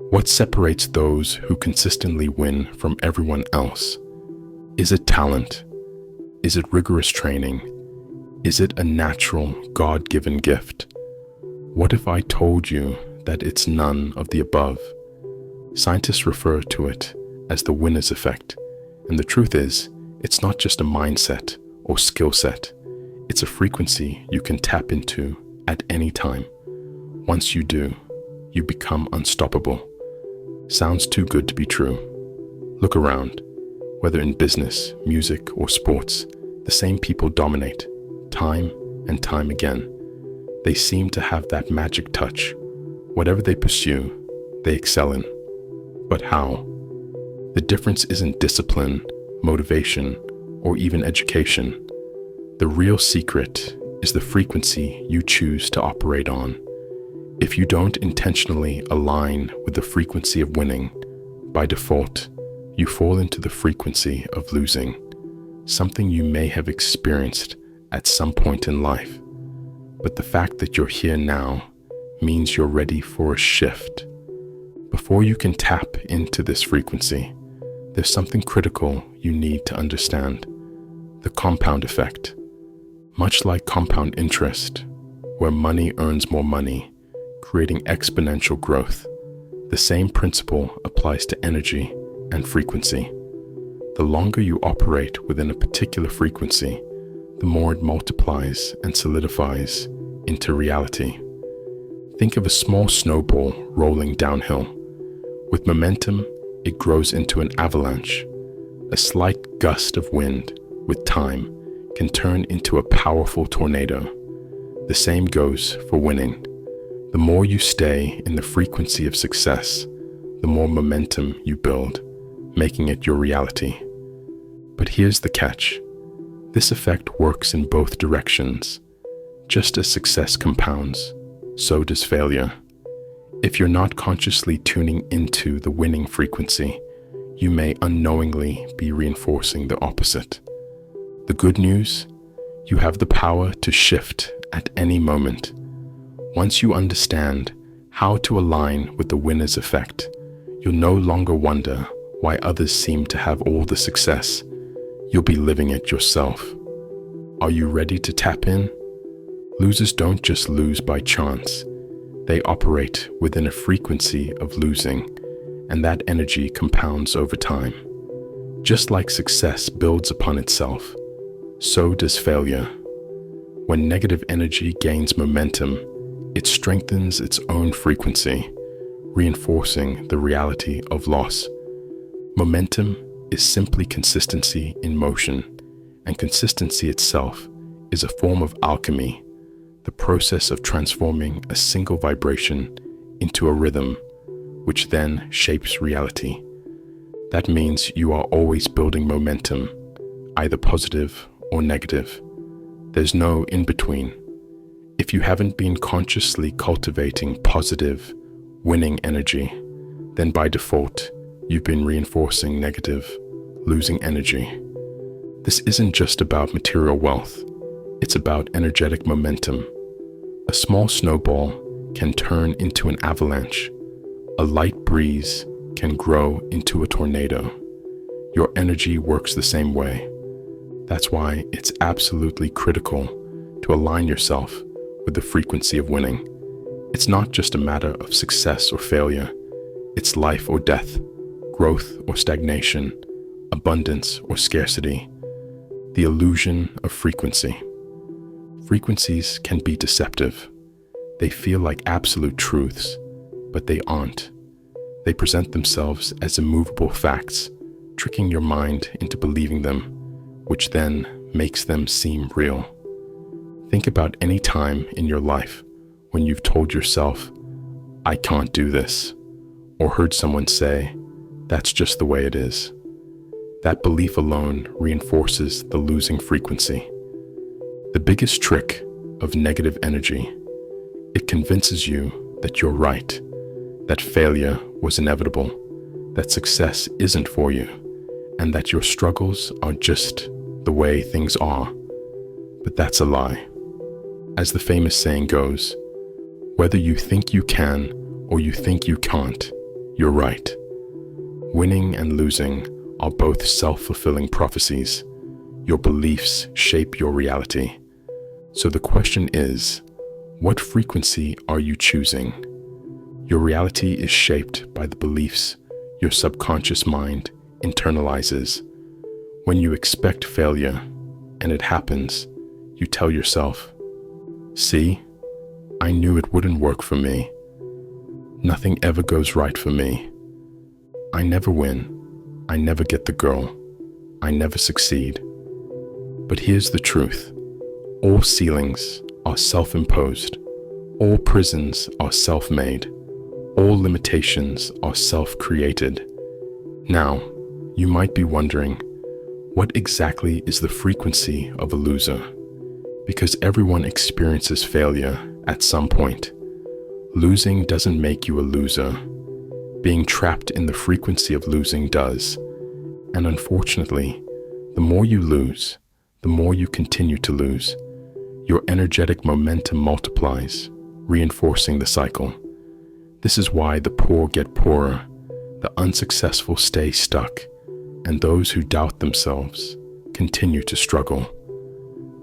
What separates those who consistently win from everyone else? Is it talent? Is it rigorous training? Is it a natural, God-given gift? What if I told you that it's none of the above? Scientists refer to it as the winner's effect, and the truth is, it's not just a mindset or skill set. It's a frequency you can tap into at any time. Once you do, you become unstoppable. Sounds too good to be true. Look around. Whether in business, music, or sports, the same people dominate, time and time again. They seem to have that magic touch. Whatever they pursue, they excel in. But how? The difference isn't discipline, motivation, or even education. The real secret is the frequency you choose to operate on. If you don't intentionally align with the frequency of winning, by default, you fall into the frequency of losing, something you may have experienced at some point in life. But the fact that you're here now means you're ready for a shift. Before you can tap into this frequency, there's something critical you need to understand: the compound effect. Much like compound interest, where money earns more money, creating exponential growth, the same principle applies to energy and frequency. The longer you operate within a particular frequency, the more it multiplies and solidifies into reality. Think of a small snowball rolling downhill. With momentum, it grows into an avalanche. A slight gust of wind, with time, can turn into a powerful tornado. The same goes for winning. The more you stay in the frequency of success, the more momentum you build, making it your reality. But here's the catch. This effect works in both directions. Just as success compounds, so does failure. If you're not consciously tuning into the winning frequency, you may unknowingly be reinforcing the opposite. The good news? You have the power to shift at any moment. Once you understand how to align with the winner's effect, you'll no longer wonder why others seem to have all the success. You'll be living it yourself. Are you ready to tap in? Losers don't just lose by chance. They operate within a frequency of losing, and that energy compounds over time. Just like success builds upon itself, so does failure. When negative energy gains momentum, it strengthens its own frequency, reinforcing the reality of loss. Momentum is simply consistency in motion, and consistency itself is a form of alchemy, the process of transforming a single vibration into a rhythm, which then shapes reality. That means you are always building momentum, either positive or negative. There's no in-between. If you haven't been consciously cultivating positive, winning energy, then by default, you've been reinforcing negative, losing energy. This isn't just about material wealth. It's about energetic momentum. A small snowball can turn into an avalanche. A light breeze can grow into a tornado. Your energy works the same way. That's why it's absolutely critical to align yourself with the frequency of winning. It's not just a matter of success or failure. It's life or death, growth or stagnation, abundance or scarcity. The illusion of frequency. Frequencies can be deceptive. They feel like absolute truths, but they aren't. They present themselves as immovable facts, tricking your mind into believing them, which then makes them seem real. Think about any time in your life when you've told yourself, "I can't do this," or heard someone say, "That's just the way it is." That belief alone reinforces the losing frequency. The biggest trick of negative energy, it convinces you that you're right, that failure was inevitable, that success isn't for you, and that your struggles are just the way things are. But that's a lie. As the famous saying goes, whether you think you can or you think you can't, You're right. Winning and losing are both self-fulfilling prophecies. Your beliefs shape your reality. So the question is, what frequency are you choosing? Your reality is shaped by the beliefs your subconscious mind internalizes. When you expect failure and it happens, you tell yourself, "See, I knew it wouldn't work for me. Nothing ever goes right for me. I never win. I never get the girl. I never succeed." But here's the truth. All ceilings are self-imposed. All prisons are self-made. All limitations are self-created. Now, you might be wondering, what exactly is the frequency of a loser? Because everyone experiences failure at some point. Losing doesn't make you a loser. Being trapped in the frequency of losing does. And unfortunately, the more you lose, the more you continue to lose. Your energetic momentum multiplies, reinforcing the cycle. This is why the poor get poorer, the unsuccessful stay stuck, and those who doubt themselves continue to struggle.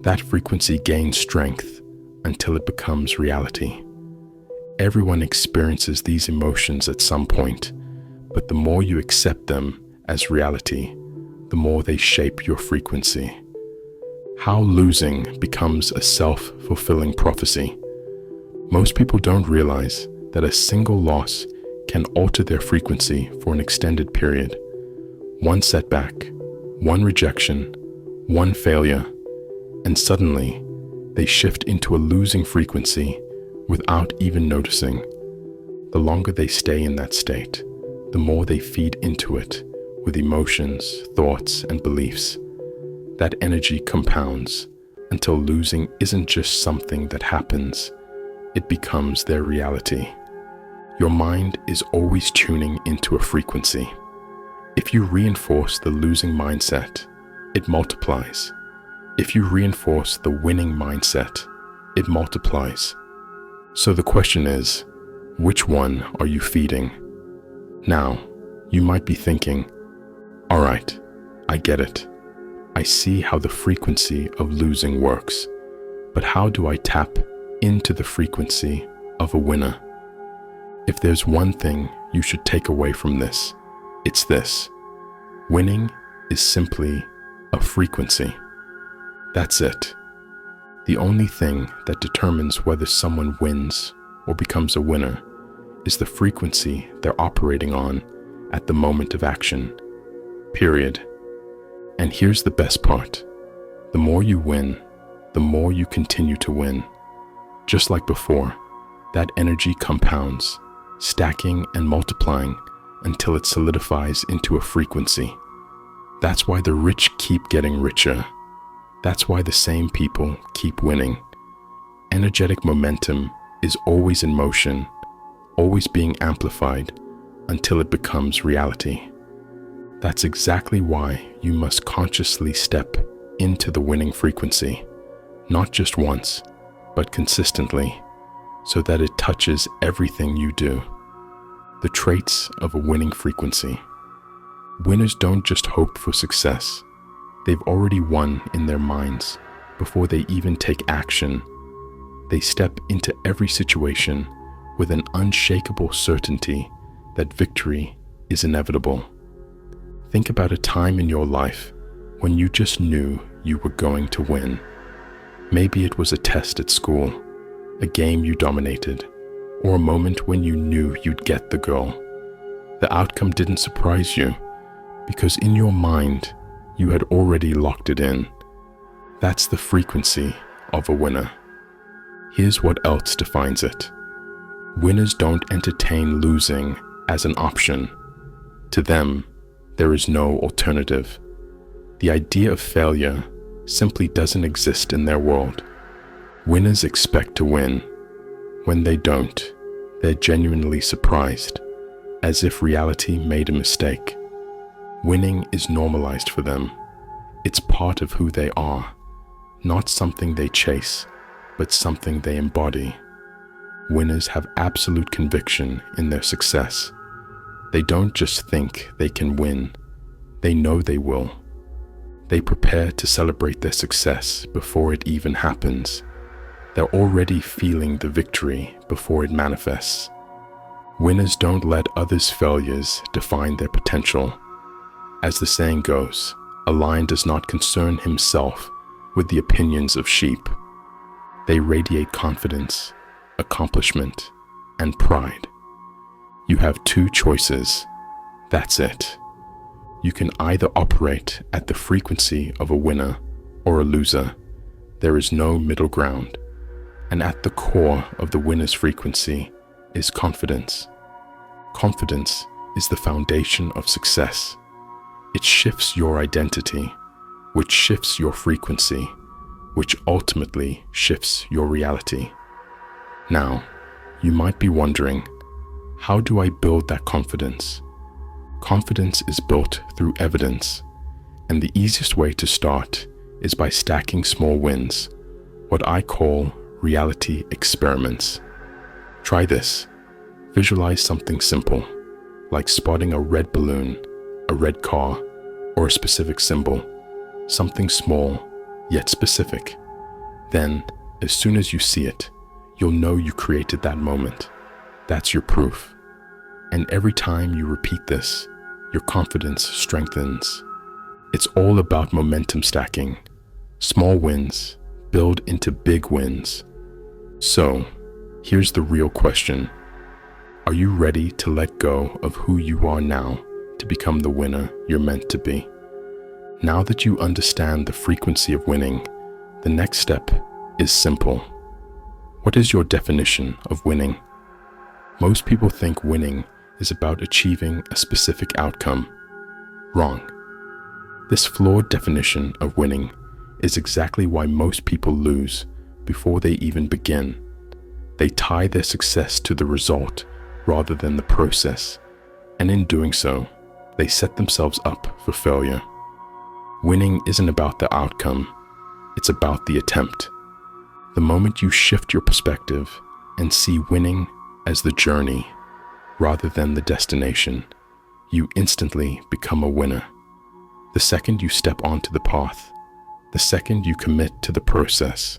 That frequency gains strength until it becomes reality. Everyone experiences these emotions at some point, but the more you accept them as reality, the more they shape your frequency. How losing becomes a self-fulfilling prophecy. Most people don't realize that a single loss can alter their frequency for an extended period. One setback, one rejection, one failure, and suddenly they shift into a losing frequency without even noticing. The longer they stay in that state, the more they feed into it with emotions, thoughts, and beliefs. That energy compounds until losing isn't just something that happens, it becomes their reality. Your mind is always tuning into a frequency. If you reinforce the losing mindset, it multiplies. If you reinforce the winning mindset, it multiplies. So the question is, which one are you feeding? Now, you might be thinking, all right, I get it. I see how the frequency of losing works, but how do I tap into the frequency of a winner? If there's one thing you should take away from this, it's this. Winning is simply a frequency. That's it. The only thing that determines whether someone wins or becomes a winner is the frequency they're operating on at the moment of action. Period. And here's the best part. The more you win, the more you continue to win. Just like before, that energy compounds, stacking and multiplying until it solidifies into a frequency. That's why the rich keep getting richer. That's why the same people keep winning. Energetic momentum is always in motion, always being amplified until it becomes reality. That's exactly why you must consciously step into the winning frequency, not just once, but consistently, so that it touches everything you do. The traits of a winning frequency. Winners don't just hope for success. They've already won in their minds before they even take action. They step into every situation with an unshakable certainty that victory is inevitable. Think about a time in your life when you just knew you were going to win. Maybe it was a test at school, a game you dominated, or a moment when you knew you'd get the girl. The outcome didn't surprise you because in your mind, you had already locked it in. That's the frequency of a winner. Here's what else defines it. Winners don't entertain losing as an option. To them, there is no alternative. The idea of failure simply doesn't exist in their world. Winners expect to win. When they don't, they're genuinely surprised, as if reality made a mistake. Winning is normalized for them. It's part of who they are, not something they chase, but something they embody. Winners have absolute conviction in their success. They don't just think they can win, they know they will. They prepare to celebrate their success before it even happens. They're already feeling the victory before it manifests. Winners don't let others' failures define their potential. As the saying goes, a lion does not concern himself with the opinions of sheep. They radiate confidence, accomplishment, and pride. You have two choices. That's it. You can either operate at the frequency of a winner or a loser. There is no middle ground. And at the core of the winner's frequency is confidence. Confidence is the foundation of success. It shifts your identity, which shifts your frequency, which ultimately shifts your reality. Now, you might be wondering, how do I build that confidence? Confidence is built through evidence, and the easiest way to start is by stacking small wins, what I call reality experiments. Try this. Visualize something simple, like spotting a red balloon, a red car, or a specific symbol, something small yet specific. Then, as soon as you see it, you'll know you created that moment. That's your proof. And every time you repeat this, your confidence strengthens. It's all about momentum stacking. Small wins build into big wins. So, here's the real question. Are you ready to let go of who you are now to become the winner you're meant to be? Now that you understand the frequency of winning, the next step is simple. What is your definition of winning? Most people think winning is about achieving a specific outcome. Wrong. This flawed definition of winning is exactly why most people lose before they even begin. They tie their success to the result rather than the process, and in doing so, they set themselves up for failure. Winning isn't about the outcome, it's about the attempt. The moment you shift your perspective and see winning as the journey rather than the destination, you instantly become a winner. The second you step onto the path, the second you commit to the process,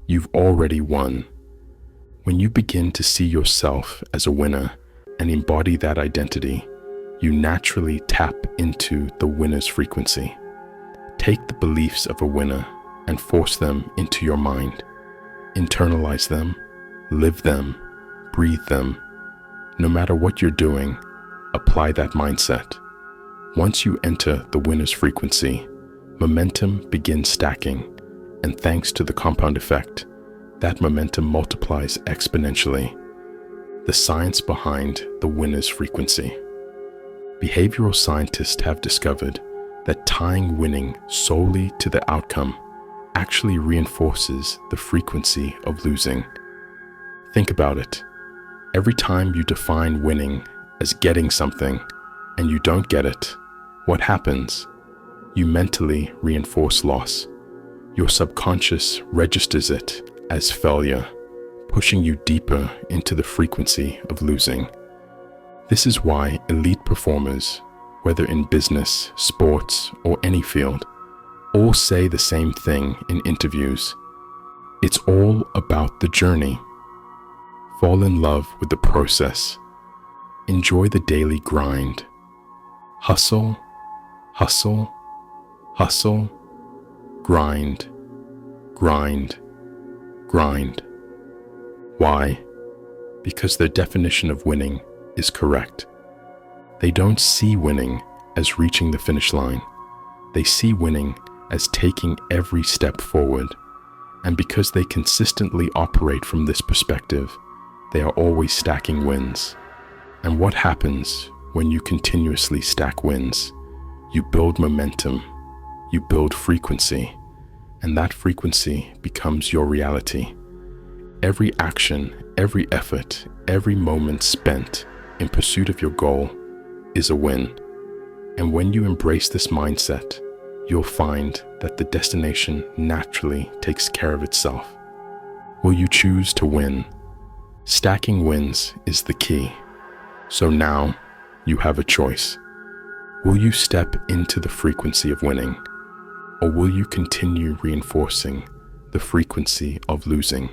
you've already won. When you begin to see yourself as a winner and embody that identity, you naturally tap into the winner's frequency. Take the beliefs of a winner and force them into your mind. Internalize them, live them, breathe them. No matter what you're doing, apply that mindset. Once you enter the winner's frequency, momentum begins stacking, and thanks to the compound effect, that momentum multiplies exponentially. The science behind the winner's frequency. Behavioral scientists have discovered that tying winning solely to the outcome actually reinforces the frequency of losing. Think about it. Every time you define winning as getting something and you don't get it, what happens? You mentally reinforce loss. Your subconscious registers it as failure, pushing you deeper into the frequency of losing. This is why elite performers, whether in business, sports, or any field, all say the same thing in interviews. It's all about the journey. Fall in love with the process. Enjoy the daily grind. Hustle, hustle, hustle, grind, grind, grind. Why? Because their definition of winning is correct. They don't see winning as reaching the finish line. They see winning as taking every step forward. And because they consistently operate from this perspective, they are always stacking wins. And what happens when you continuously stack wins? You build momentum, you build frequency, and that frequency becomes your reality. Every action, every effort, every moment spent in pursuit of your goal is a win. And when you embrace this mindset, you'll find that the destination naturally takes care of itself. Will you choose to win? Stacking wins is the key. So now, You have a choice. Will you step into the frequency of winning, or will you continue reinforcing the frequency of losing?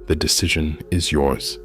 The decision is yours.